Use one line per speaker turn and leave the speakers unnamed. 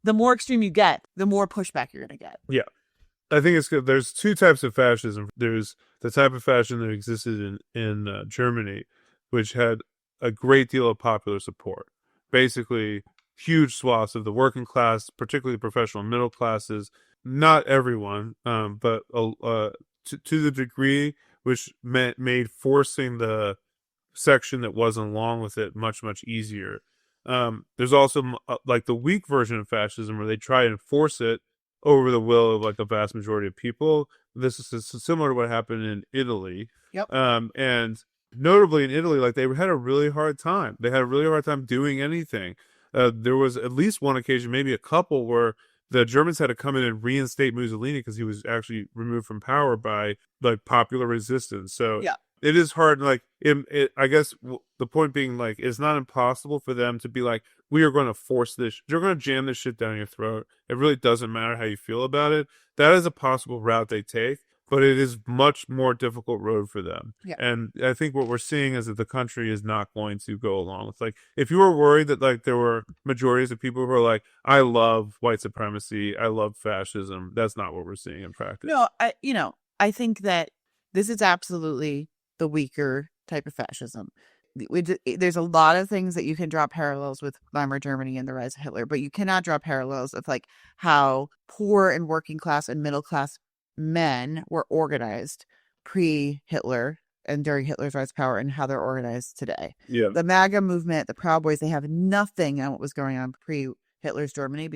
the more extreme you get, the more pushback you're going to get.
Yeah. I think it's good. There's two types of fascism. There's the type of fascism that existed in Germany, which had a great deal of popular support. Basically, huge swaths of the working class, particularly professional middle classes, not everyone, but to the degree which made forcing the section that wasn't along with it much, much easier. There's also like the weak version of fascism where they try and force it over the will of like a vast majority of people. This is similar to what happened in Italy.
Yep.
And notably in Italy, like they had a really hard time. They had a really hard time doing anything. There was at least one occasion, maybe a couple, where the Germans had to come in and reinstate Mussolini because he was actually removed from power by like popular resistance. So
yeah.
It is hard. Like, I guess the point being, like, it's not impossible for them to be like, we are going to force this. You're going to jam this shit down your throat. It really doesn't matter how you feel about it. That is a possible route they take, but it is much more difficult road for them.
Yeah.
And I think what we're seeing is that the country is not going to go along with, like, if you were worried that like there were majorities of people who are like, I love white supremacy, I love fascism, that's not what we're seeing in practice.
No, I think that this is absolutely the weaker type of fascism. There's a lot of things that you can draw parallels with Weimar Germany and the rise of Hitler, but you cannot draw parallels of like how poor and working class and middle class men were organized pre-Hitler and during Hitler's rise to power and how they're organized today.
Yeah.
The MAGA movement, the Proud Boys, they have nothing on what was going on pre-Hitler's Germany